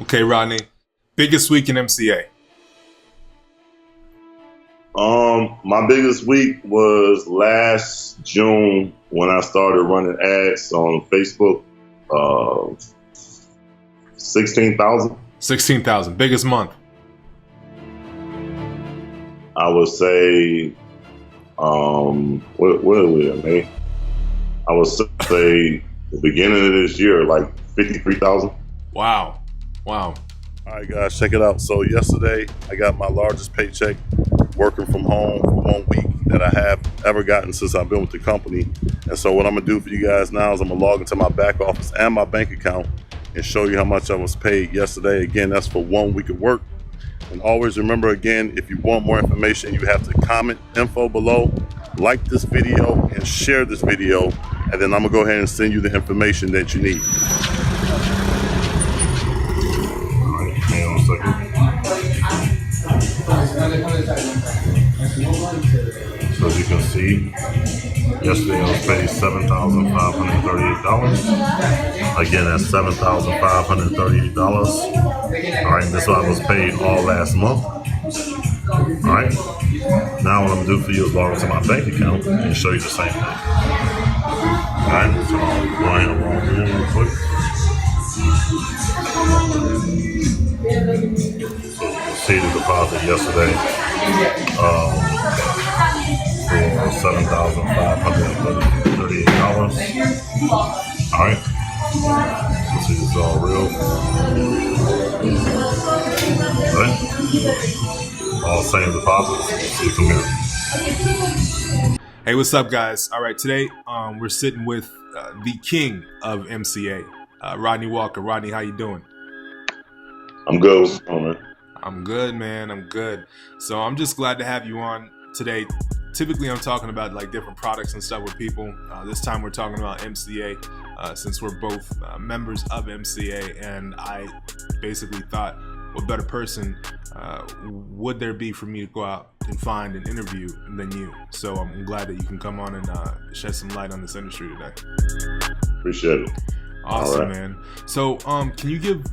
Okay, Rodney. Biggest week in MCA. My biggest week was last June when I started running ads on Facebook. 16,000. 16,000. Biggest month. I would say, what are we in May? I would say the beginning of this year, like 53,000. Wow. All right, guys, check it out. So yesterday, I got my largest paycheck working from home for 1 week that I have ever gotten since I've been with the company. And so what I'm gonna do for you guys now is I'm gonna log into my back office and my bank account and show you how much I was paid yesterday. Again, that's for 1 week of work. And always remember, again, if you want more information, you have to comment info below, like this video, and share this video. And then I'm gonna go ahead and send you the information that you need. All right, hang on a second. So as you can see, yesterday I was paid $7,538. Again, that's $7,538. All right, this one was paid all last month. All right, now what I'm gonna do for you is log into my bank account and show you the same thing. All right, so I'll go ahead and log in real quick. So you can see the deposit yesterday for $7,538. All right, let's see, this is all real. All right, all same deposits. Let's see from here. Hey, what's up, guys? All right, today we're sitting with the king of MCA, Rodney Walker. Rodney, how you doing? I'm good. What's going on, man? I'm good, man. I'm good. So I'm just glad to have you on today. Typically, I'm talking about like different products and stuff with people. This time we're talking about MCA since we're both members of MCA, and I basically thought, what better person would there be for me to go out and find an interview than you? So I'm glad that you can come on and shed some light on this industry today. Appreciate it. Awesome, right, man. So can you give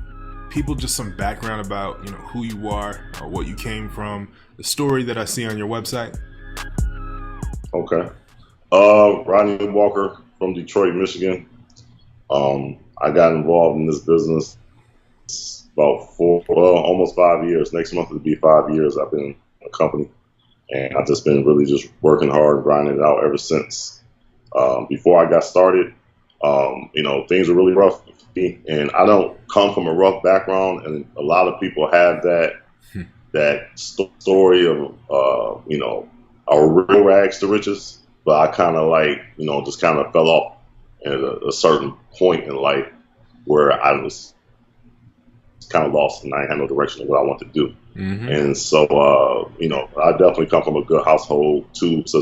people just some background about who you are, what you came from, the story that I see on your website? Okay. Rodney Walker from Detroit, Michigan. I got involved in this business about almost 5 years. Next month it'll be 5 years I've been in a company, and I've just been really just working hard, grinding it out ever since. Before I got started, things were really rough for me, and I don't come from a rough background, and a lot of people have that story of our real rags to riches, but I kind of just kind of fell off at a certain point in life where I was kind of lost and I had no direction of what I wanted to do. Mm-hmm. And so, I definitely come from a good household too. So,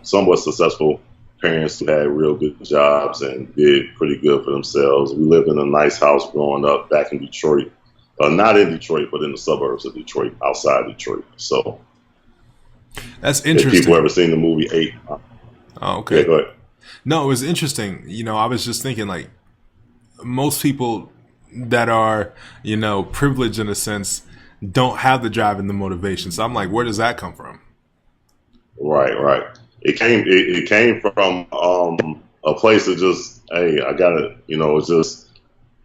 somewhat successful parents who had real good jobs and did pretty good for themselves. We lived in a nice house growing up back in Detroit, not in Detroit, but in the suburbs of Detroit, outside Detroit. So that's interesting. If people ever seen the movie 8? Oh, okay. Yeah, go ahead. No, it was interesting. I was just thinking, like, most people that are, privileged in a sense, don't have the drive and the motivation. So I'm like, where does that come from? Right. It came from a place of just, hey, I gotta, it's just,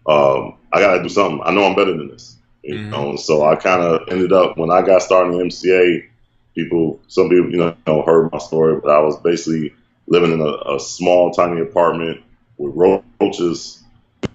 I gotta do something. I know I'm better than this, And so I kind of ended up, when I got started in MCA, some people, heard my story, but I was basically living in a small, tiny apartment with roaches,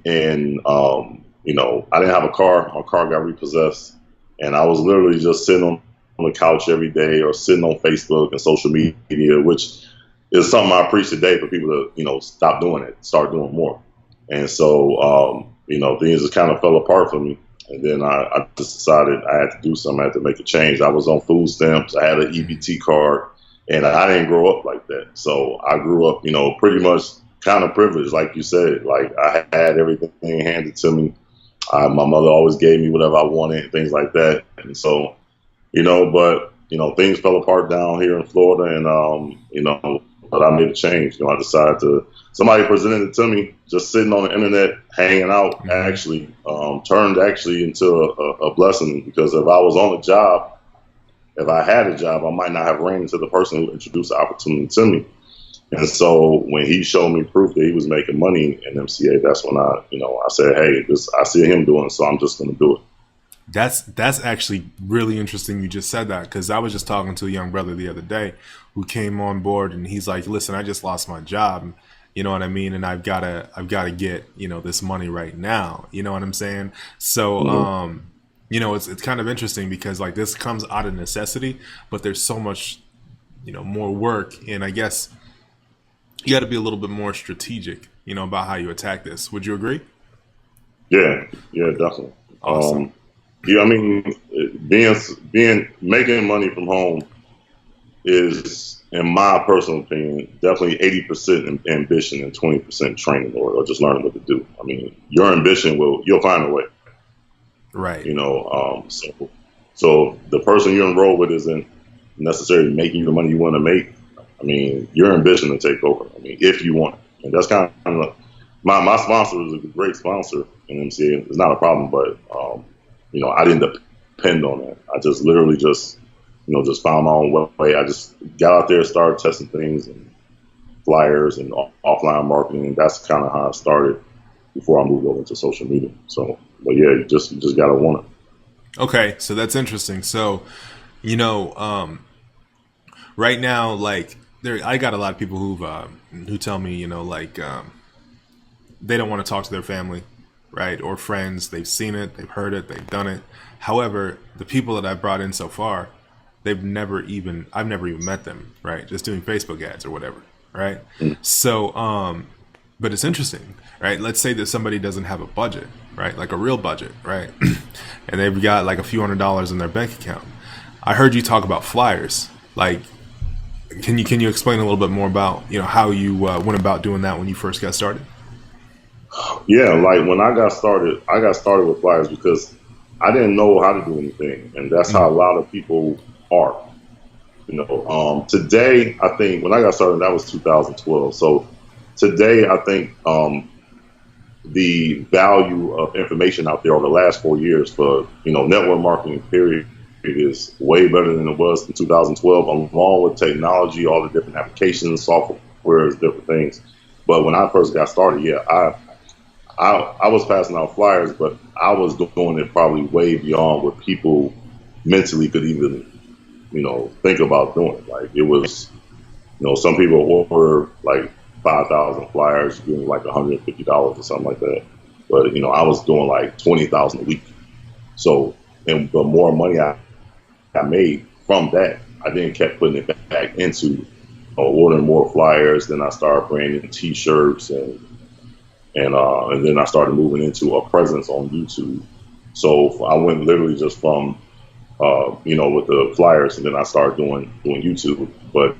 and I didn't have a car. My car got repossessed, and I was literally just sitting on the couch every day or sitting on Facebook and social media, which is something I preach today for people to, stop doing it, start doing more. And so, things just kind of fell apart for me. And then I just decided I had to do something. I had to make a change. I was on food stamps. I had an EBT card, and I didn't grow up like that. So I grew up, pretty much kind of privileged, like you said. Like, I had everything handed to me. My mother always gave me whatever I wanted and things like that. And so, but things fell apart down here in Florida, and but I made a change. I decided to. Somebody presented it to me, just sitting on the internet, hanging out. Mm-hmm. Actually, turned into a blessing, because if I was on a job, if I had a job, I might not have ran into the person who introduced the opportunity to me. And so when he showed me proof that he was making money in MCA, that's when I said, hey, I see him doing it, so I'm just going to do it. That's actually really interesting you just said that, because I was just talking to a young brother the other day who came on board, and he's like, listen, I just lost my job, you know what I mean, and I've got to get, this money right now, you know what I'm saying? So mm-hmm. It's kind of interesting, because like this comes out of necessity, but there's so much more work, and I guess you got to be a little bit more strategic about how you attack this. Would you agree? Yeah, definitely. Awesome. Yeah, I mean, making money from home is, in my personal opinion, definitely 80% ambition and 20% training, or just learning what to do. I mean, your ambition you'll find a way. Right. So the person you enroll with isn't necessarily making the money you want to make. I mean, your ambition to take over. I mean, if you want it. And that's kind of my sponsor is a great sponsor in MCA. It's not a problem, but I didn't depend on that. I just literally just found my own way. I just got out there, started testing things and flyers and offline marketing. And that's kind of how I started before I moved over to social media. So, but yeah, you just got to want it. Okay. So that's interesting. So, right now, like I got a lot of people who tell me, they don't want to talk to their family, right, or friends. They've seen it, they've heard it, they've done it. However, the people that I've brought in so far, I've never even met them, right? Just doing Facebook ads or whatever, right? So, but it's interesting, right? Let's say that somebody doesn't have a budget, right? Like a real budget, right? And they've got like a few $100s in their bank account. I heard you talk about flyers. Like, can you explain a little bit more about, how you went about doing that when you first got started? Yeah, like when I got started with flyers because I didn't know how to do anything, and that's how a lot of people are. Today, I think when I got started, that was 2012. So today, I think the value of information out there over the last 4 years for network marketing period is way better than it was in 2012, along with technology, all the different applications, software, different things. But when I first got started, I was passing out flyers, but I was doing it probably way beyond what people mentally could even, think about doing. Like it was, some people order like 5,000 flyers, getting like $150 or something like that. But I was doing like 20,000 a week. So, and the more money I made from that, I then kept putting it back into ordering more flyers. Then I started branding T-shirts and then I started moving into a presence on YouTube. So I went literally just from, with the flyers, and then I started doing YouTube. But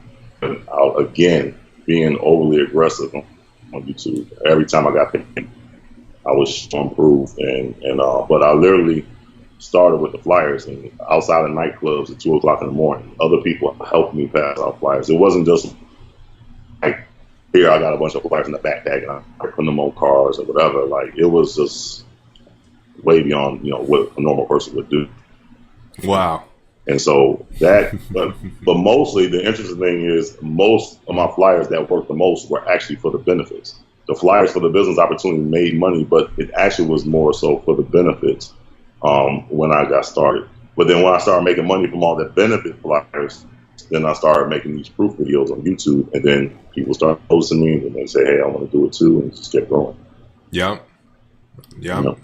again, being overly aggressive on YouTube. Every time I got paid, I was improve. But I literally started with the flyers, and outside of nightclubs at 2:00 in the morning, other people helped me pass out flyers. It wasn't just like, here, I got a bunch of flyers in the backpack and I'm putting them on cars or whatever. Like, it was just way beyond, what a normal person would do. Wow. And so that, but mostly the interesting thing is most of my flyers that worked the most were actually for the benefits. The flyers for the business opportunity made money, but it actually was more so for the benefits when I got started. But then when I started making money from all the benefit flyers, then I started making these proof videos on YouTube, and then people started posting me, and they say, "Hey, I want to do it too," and it just kept growing. Yeah,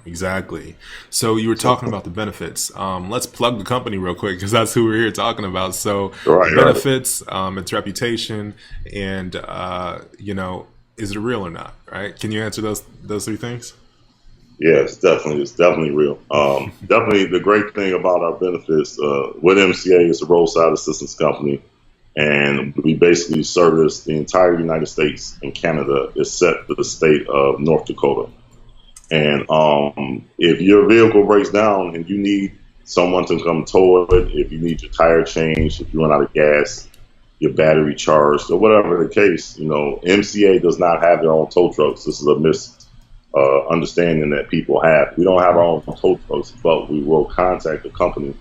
exactly. So you were talking about the benefits. Let's plug the company real quick because that's who we're here talking about. So benefits, its reputation, and is it real or not? Right? Can you answer those three things? Yeah, it's definitely real. Definitely the great thing about our benefits with MCA is a roadside assistance company, and we basically service the entire United States and Canada except for the state of North Dakota. And if your vehicle breaks down and you need someone to come tow it, if you need your tire changed, if you run out of gas, your battery charged, or whatever the case. MCA does not have their own tow trucks. This is a understanding that people have. We don't have our own tow trucks, but we will contact the company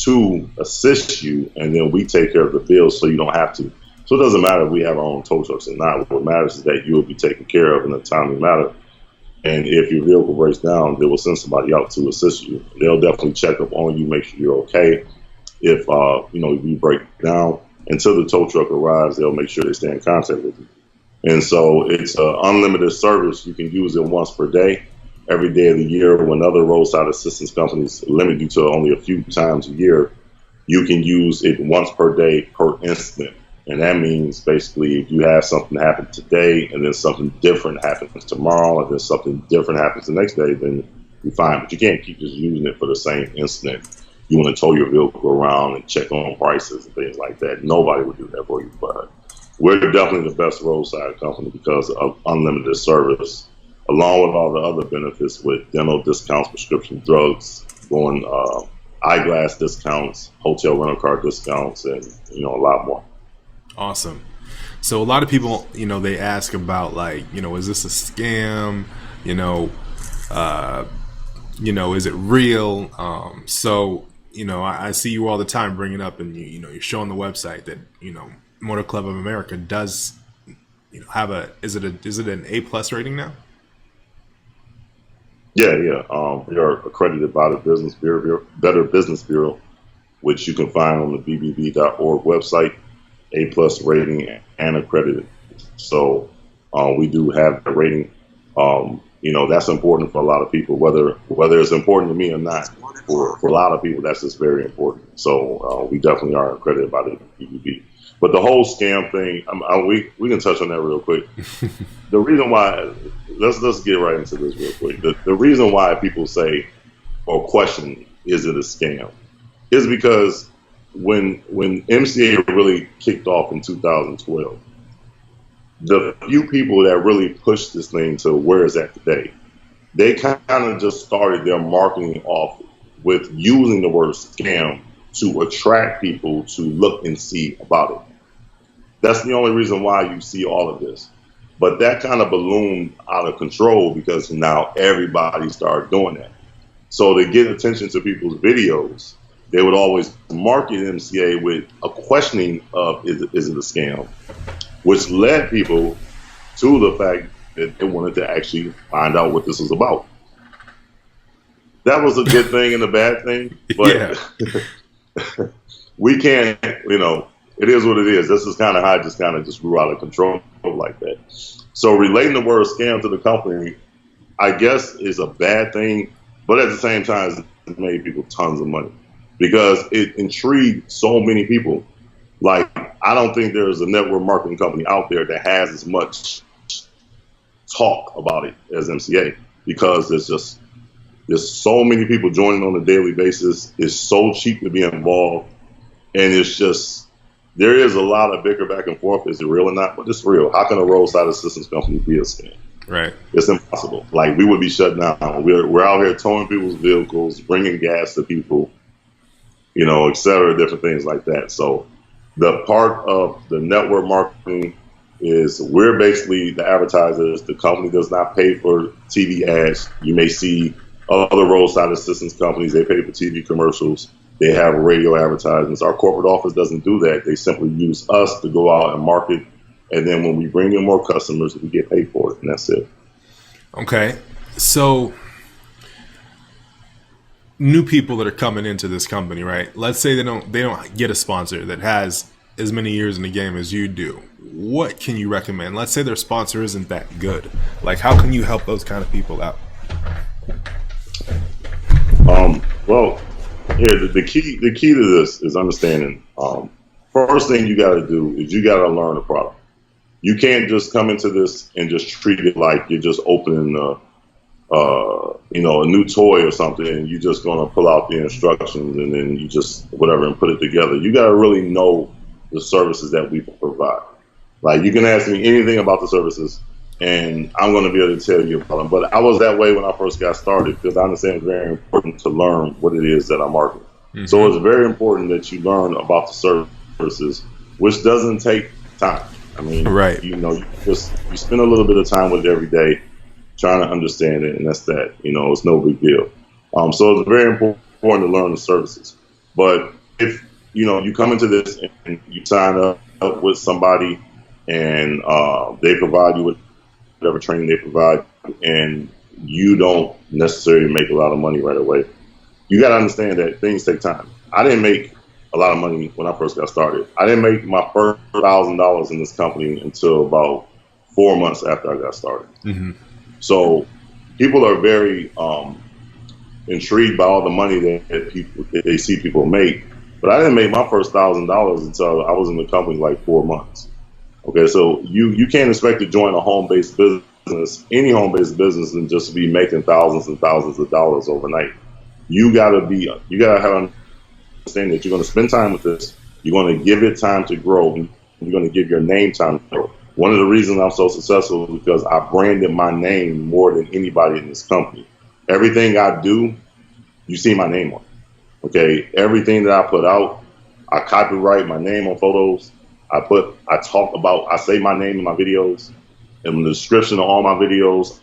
to assist you, and then we take care of the bills so you don't have to. So it doesn't matter if we have our own tow trucks or not. What matters is that you will be taken care of in a timely manner. And if your vehicle breaks down, they will send somebody out to assist you. They'll definitely check up on you, make sure you're okay. If you break down, until the tow truck arrives, they'll make sure they stay in contact with you. And so it's an unlimited service. You can use it once per day, every day of the year. When other roadside assistance companies limit you to only a few times a year, you can use it once per day per incident. And that means basically if you have something happen today and then something different happens tomorrow and then something different happens the next day, then you're fine. But you can't keep just using it for the same incident. You want to tow your vehicle around and check on prices and things like that. Nobody would do that for you. But we're definitely the best roadside company because of unlimited service, along with all the other benefits with dental discounts, prescription drugs, eyeglass discounts, hotel rental car discounts, and a lot more. Awesome. So a lot of people, they ask about is this a scam? Is it real? I see you all the time bringing up, and you're showing the website that Motor Club of America does have is it an A+ rating now? Yeah. We are accredited by the Better Business Bureau, which you can find on the bbb.org website. A+ rating and accredited. So we do have the rating. That's important for a lot of people, whether it's important to me or not. For a lot of people, that's just very important. So we definitely are accredited by the BBB. But the whole scam thing, we can touch on that real quick. The reason why, let's get right into this real quick. The reason why people say or question, is it a scam, is because when MCA really kicked off in 2012, the few people that really pushed this thing to where it's at today, they kind of just started their marketing off with using the word scam to attract people to look and see about it. That's the only reason why you see all of this. But that kind of ballooned out of control because now everybody started doing that. So to get attention to people's videos, they would always market MCA with a questioning of is it a scam, which led people to the fact that they wanted to actually find out what this was about. That was a good thing and a bad thing, but we can't, it is what it is. This is kind of how it just grew out of control like that. So relating the word scam to the company, I guess, is a bad thing, but at the same time, it made people tons of money because it intrigued so many people. Like, I don't think there's a network marketing company out there that has as much talk about it as MCA because there's so many people joining on a daily basis. It's so cheap to be involved, and it's just, there is a lot of bicker back and forth. Is it real or not? But it's real. How can a roadside assistance company be a scam? Right. It's impossible. Like, we would be shut down. We're out here towing people's vehicles, bringing gas to people, et cetera, different things like that. So the part of the network marketing is we're basically the advertisers. The company does not pay for TV ads. You may see other roadside assistance companies, they pay for TV commercials. They have radio advertisements. Our corporate office doesn't do that. They simply use us to go out and market. And then when we bring in more customers, we get paid for it. And that's it. Okay. So new people that are coming into this company, right? Let's say they don't get a sponsor that has as many years in the game as you do. What can you recommend? Let's say their sponsor isn't that good. Like, how can you help those kind of people out? Well, here, the key to this is understanding. First thing you got to do is you got to learn the product. You can't just come into this and just treat it like you're just opening a new toy or something, and you're just going to pull out the instructions and then you just whatever and put it together. You got to really know the services that we provide. Like, you can ask me anything about the services, and I'm going to be able to tell you about them. But I was that way when I first got started because I understand it's very important to learn what it is that I'm marketing. Mm-hmm. So it's very important that you learn about the services which doesn't take time. I mean, Right. you spend a little bit of time with it every day, trying to understand it, and that's that. It's no big deal. So it's very important to learn the services. But if you come into this and you sign up with somebody, and they provide you with whatever training they provide, and you don't necessarily make a lot of money right away, you got to understand that things take time. I didn't make a lot of money when I first got started. I didn't make my first $1,000 in this company until about 4 months after I got started. Mm-hmm. So people are very intrigued by all the money that they see people make. But I didn't make my first $1,000 until I was in the company like 4 months. Okay, so you can't expect to join a home-based business, any home-based business, and just be making thousands and thousands of dollars overnight. You gotta have an understanding that you're gonna spend time with this. You're gonna give it time to grow. And you're gonna give your name time to grow. One of the reasons I'm so successful is because I branded my name more than anybody in this company. Everything I do, you see my name on it. Okay, everything that I put out, I copyright my name on photos. I say my name in my videos. In the description of all my videos,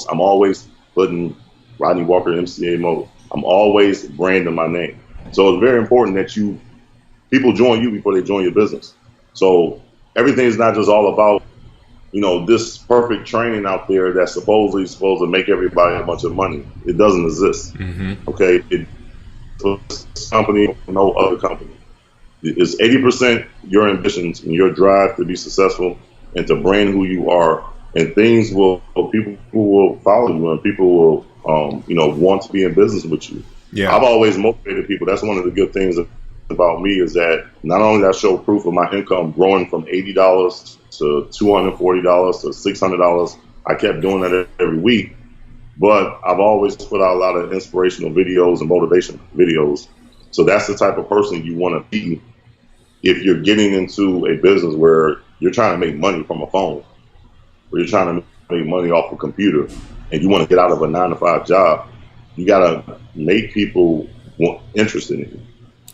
I'm always putting Rodney Walker MCA mode. I'm always branding my name. So it's very important that people join you before they join your business. So everything is not just all about, this perfect training out there that's supposed to make everybody a bunch of money. It doesn't exist. Mm-hmm. Okay, it's company, no other company. It's 80% your ambitions and your drive to be successful and to brand who you are, and people will follow you, and people will want to be in business with you. Yeah. I've always motivated people. That's one of the good things about me, is that not only did I show proof of my income growing from $80 to $240 to $600, I kept doing that every week, but I've always put out a lot of inspirational videos and motivation videos. So that's the type of person you want to be if you're getting into a business where you're trying to make money from a phone, where you're trying to make money off a computer, and you want to get out of a 9-to-5 job. You got to make people interested in you.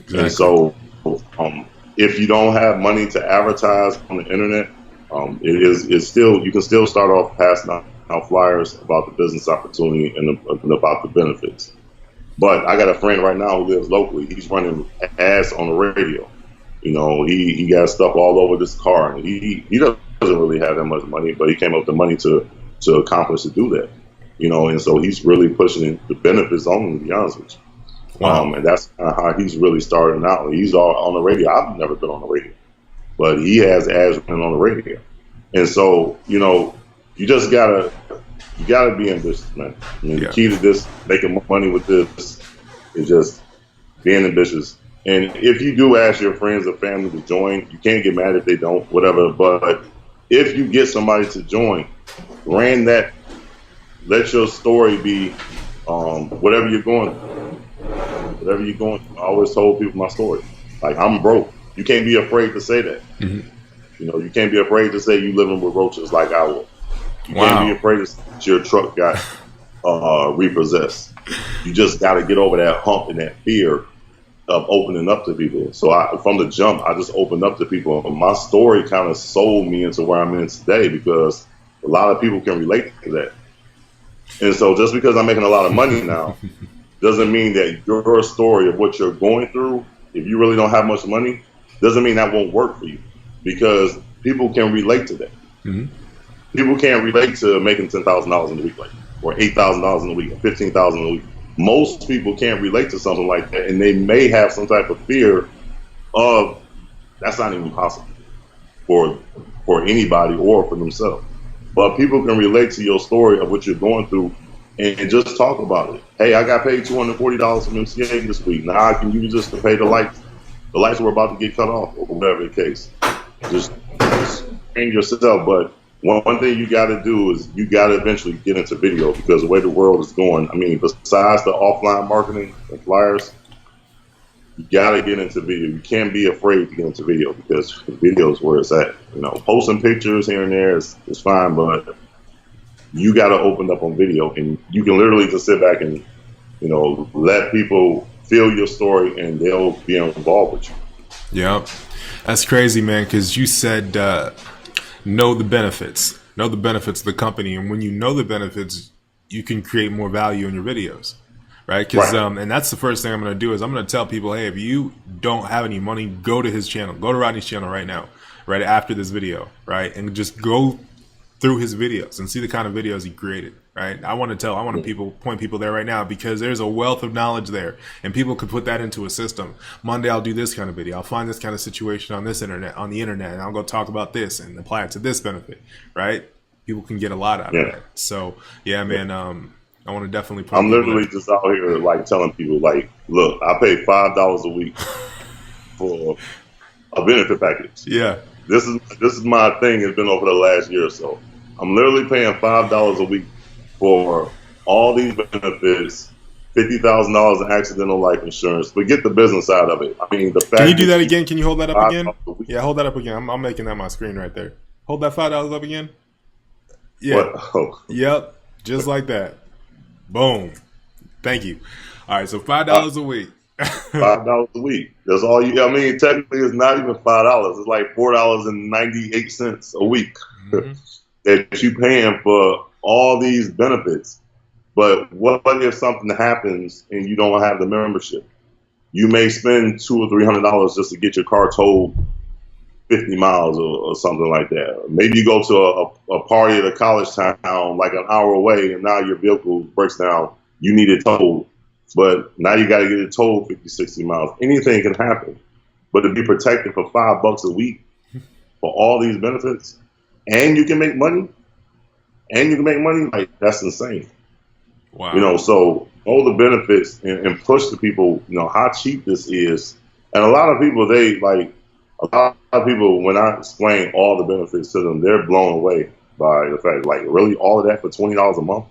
Exactly. And so if you don't have money to advertise on the internet, you can still start off passing out flyers about the business opportunity and about the benefits. But I got a friend right now who lives locally. He's running ads on the radio. He got stuff all over this car, and he doesn't really have that much money, but he came up with the money to accomplish to do that. And so he's really pushing the benefits on him, to be honest with you. Wow. And that's kind of how he's really starting out. He's all on the radio. I've never been on the radio, but he has ads running on the radio. And so, you just gotta be ambitious, man. I mean, The key to this, making money with this, is just being ambitious. And if you do ask your friends or family to join, you can't get mad if they don't, whatever. But if you get somebody to join, brand that. Let your story be whatever you're going through. Whatever you're going through. I always told people my story. Like, I'm broke. You can't be afraid to say that. Mm-hmm. You can't be afraid to say you living with roaches like I will. You can't be afraid to say that your truck got repossessed. You just got to get over that hump and that fear of opening up to people. So from the jump, I just opened up to people. My story kind of sold me into where I'm in today, because a lot of people can relate to that. And so just because I'm making a lot of money now doesn't mean that your story of what you're going through, if you really don't have much money, doesn't mean that won't work for you, because people can relate to that. Mm-hmm. People can't relate to making $10,000 in a week, or $8,000 in a week, or $15,000 in a week. Most people can't relate to something like that, and they may have some type of fear of that's not even possible for anybody or for themselves. But people can relate to your story of what you're going through and just talk about it. Hey, I got paid $240 from MCA this week. Now I can use this to pay the lights. The lights were about to get cut off, or whatever the case. Just train yourself. But one thing you got to do is you got to eventually get into video, because the way the world is going, I mean, besides the offline marketing and flyers, you got to get into video. You can't be afraid to get into video, because video is where it's at. Posting pictures here and there is fine, but you got to open up on video, and you can literally just sit back and, let people feel your story, and they'll be involved with you. Yeah. That's crazy, man, because you said know the benefits. Know the benefits of the company. And when you know the benefits, you can create more value in your videos. Right? Because and that's the first thing I'm going to do is I'm going to tell people, hey, if you don't have any money, go to his channel. Go to Rodney's channel right now, right after this video, right? And just go through his videos and see the kind of videos he created, right? I want to point people there right now because there's a wealth of knowledge there and people could put that into a system. Monday, I'll do this kind of video. I'll find this kind of situation on the internet, and I'll go talk about this and apply it to this benefit, right? People can get a lot out of that. So yeah, man, I want to definitely point I'm literally just out here like telling people like, look, I pay $5 a week for a benefit package. Yeah. This is my thing. It's been over the last year or so. I'm literally paying $5 a week for all these benefits, $50,000 in accidental life insurance. Forget the business side of it. I mean, the fact. Can you do that again? Can you hold that up again? Yeah, hold that up again. I'm making that my screen right there. Hold that $5 up again. Yeah. What? Oh. Yep. Just like that. Boom. Thank you. All right. So $5 a week. $5 a week. That's all you. I mean, technically, it's not even $5. It's like $4.98 a week that you paying for all these benefits. But what if something happens and you don't have the membership? You may spend $200 or $300 just to get your car towed 50 miles or something like that. Maybe you go to a party at a college town like an hour away, and now your vehicle breaks down. You need it towed. But now you got to get it towed 50, 60 miles. Anything can happen. But to be protected for $5 a week for all these benefits, and you can make money, like that's insane. Wow. You know, so all the benefits and push to people, you know, how cheap this is. And a lot of people, when I explain all the benefits to them, they're blown away by the fact, like, really all of that for $20 a month?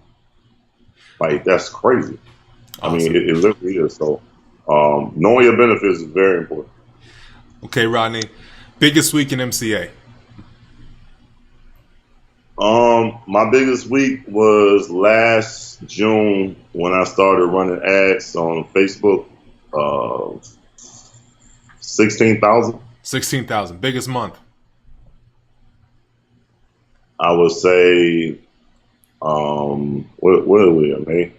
Like, that's crazy. Awesome. I mean, it literally is. So, knowing your benefits is very important. Okay, Rodney, biggest week in MCA. My biggest week was last June when I started running ads on Facebook. 16,000. 16,000. Biggest month. I would say, what are we in, May?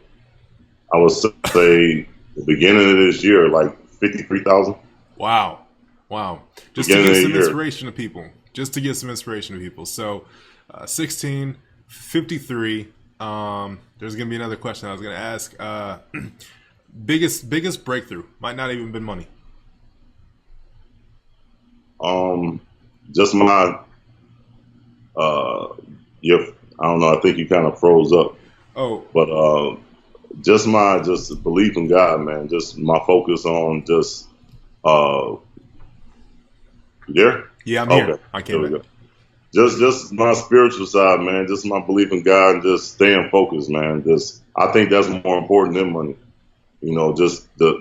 I would say the beginning of this year, like 53,000. Wow. Just to get some inspiration to people. So, 16, 53. There's going to be another question I was going to ask. Biggest breakthrough. Might not even been money. Just my, I don't know. I think you kind of froze up. Oh, but just my belief in God, man. Just my focus on just you there? Yeah, I'm here. I came back. Just my spiritual side, man. Just my belief in God and just staying focused, man. I think that's more important than money. You know,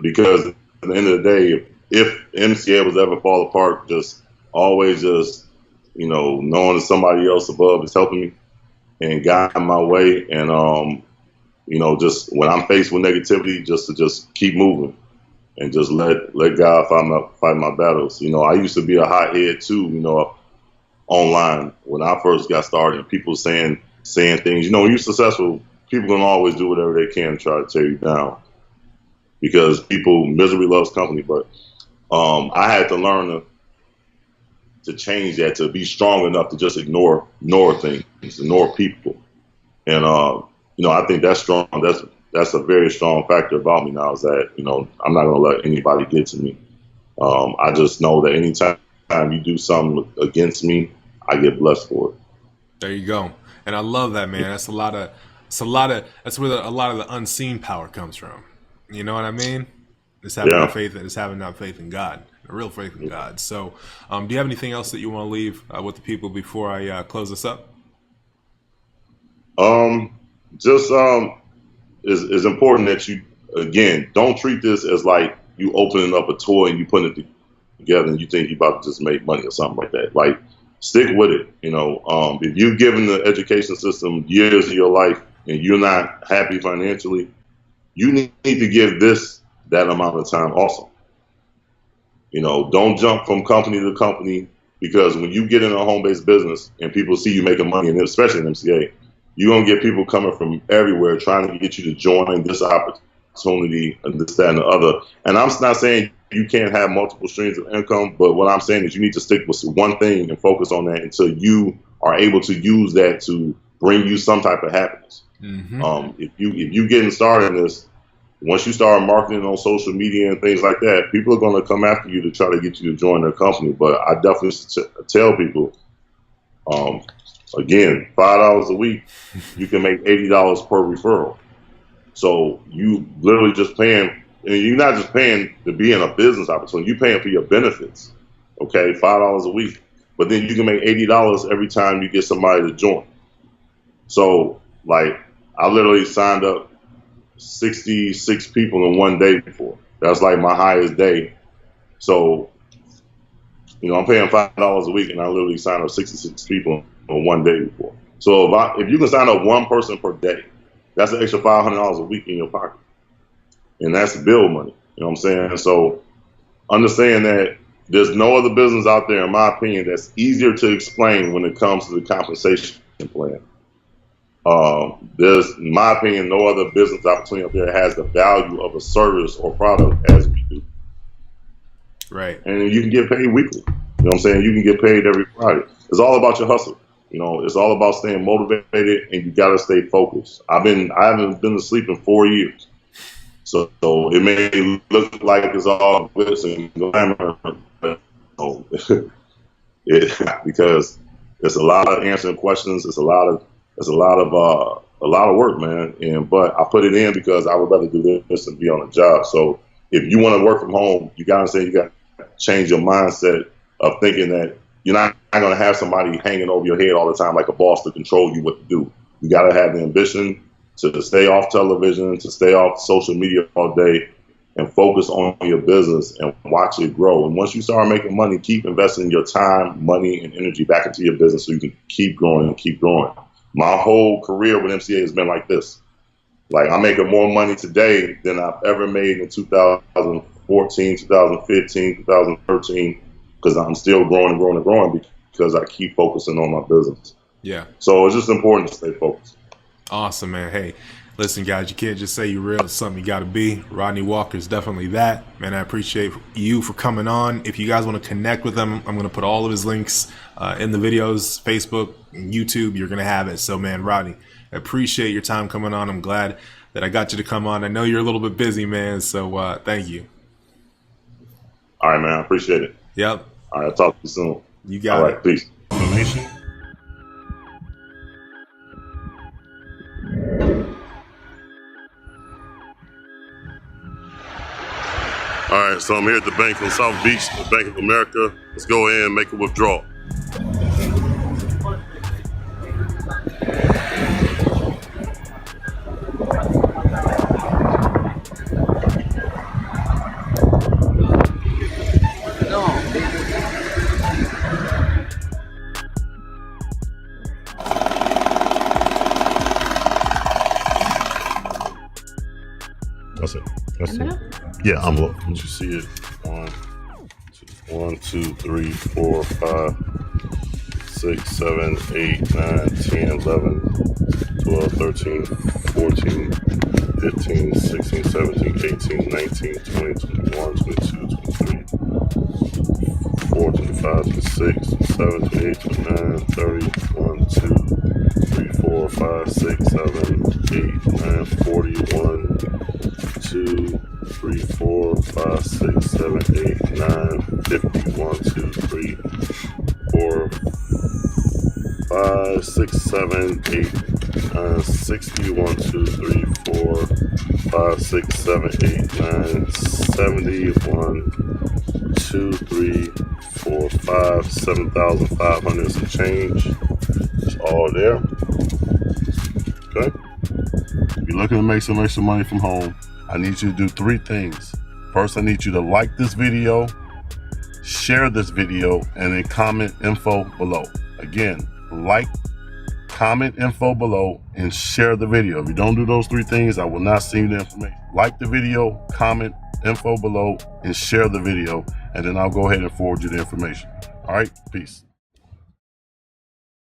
because at the end of the day, if MCA was ever fall apart, just always you know, knowing that somebody else above is helping me and guiding my way, and you know, just when I'm faced with negativity, just to keep moving and just let God fight my battles. You know, I used to be a hothead too, you know, online when I first got started, and people saying things. You know, when you're successful, people can always do whatever they can to try to tear you down because misery loves company. But I had to learn to change that, to be strong enough to just ignore things, ignore people. And, you know, I think that's strong. That's a very strong factor about me now, is that, you know, I'm not going to let anybody get to me. I just know that anytime you do something against me, I get blessed for it. There you go. And I love that, man. That's where a lot of the unseen power comes from. You know what I mean? It's having that faith in God, a real faith in God. So, do you have anything else that you want to leave with the people before I close this up? It's important that you, again, don't treat this as like you opening up a toy and you putting it together and you think you're about to just make money or something like that. Like, stick with it. You know, if you've given the education system years of your life and you're not happy financially, you need to give that amount of time also. You know, don't jump from company to company, because when you get in a home-based business and people see you making money, and especially in MCA, you're going to get people coming from everywhere trying to get you to join this opportunity and this, that, and the other. And I'm not saying you can't have multiple streams of income, but what I'm saying is you need to stick with one thing and focus on that until you are able to use that to bring you some type of happiness. If you getting started in this, once you start marketing on social media and things like that, people are going to come after you to try to get you to join their company. But I definitely tell people, again, $5 a week, you can make $80 per referral. So you literally just paying, and you're not just paying to be in a business opportunity, you're paying for your benefits. Okay, $5 a week. But then you can make $80 every time you get somebody to join. So, like, I literally signed up 66 people in one day before. That's like my highest day. So, you know, I'm paying $5 a week, and I literally signed up 66 people on one day before. So if you can sign up one person per day, that's an extra $500 a week in your pocket, and that's bill money. You know what I'm saying? So understand that there's no other business out there, in my opinion, that's easier to explain when it comes to the compensation plan. There's, in my opinion, no other business opportunity out there that has the value of a service or product as we do. Right. And you can get paid weekly. You know what I'm saying? You can get paid every Friday. It's all about your hustle. You know, it's all about staying motivated, and you got to stay focused. I haven't been asleep in 4 years. So it may look like it's all glitz and glamour, but because it's a lot of answering questions. It's a lot of work, man. But I put it in because I would rather do this than be on a job. So if you want to work from home, you got to change your mindset of thinking that you're not going to have somebody hanging over your head all the time like a boss to control you what to do. You got to have the ambition to stay off television, to stay off social media all day, and focus on your business and watch it grow. And once you start making money, keep investing your time, money, and energy back into your business so you can keep growing and keep growing. My whole career with MCA has been like this. Like, I'm making more money today than I've ever made in 2014, 2015, 2013, because I'm still growing and growing and growing because I keep focusing on my business. Yeah. So it's just important to stay focused. Awesome, man. Hey, listen, guys, you can't just say you're real. It's something you got to be. Rodney Walker is definitely that. Man, I appreciate you for coming on. If you guys want to connect with him, I'm going to put all of his links in the videos, Facebook, YouTube. You're going to have it. So, man, Rodney, I appreciate your time coming on. I'm glad that I got you to come on. I know you're a little bit busy, man, so thank you. All right, man. I appreciate it. Yep. All right, I'll talk to you soon. You got it. All right, peace. Information. All right, so I'm here at the bank on South Beach, the Bank of America. Let's go in and make a withdrawal. That's it. That's it. Yeah, I'm look. Did you see it? 1, 2, 3, 4, 5, 6, 7, 8, 9, 10, 11, 12, 13, 14, 15, 16, 17, 18, 19, 20, 21, 22, 23, 24, 25, 26, 27, 28, 29, 30, 1, 2, 3, 4, 5, 6, 7, 8, 9, 41, 2, 3, 4, 5, 6, 7, 8, 9, 50, 1, 2, 3, 4, 5, 6, 7, 8, 9, 60, 1, 2, 3, 4, 5, 6, 7, 8, 9, 70, 1, 2, 3, 4, 5, 7,500 and some change. It's all there. Okay. If you're looking to make some extra money from home, I need you to do 3 things. First, I need you to like this video, share this video, and then comment info below. Again, like, comment info below, and share the video. If you don't do those 3 things, I will not send you the information. Like the video, comment info below, and share the video, and then I'll go ahead and forward you the information. All right, peace.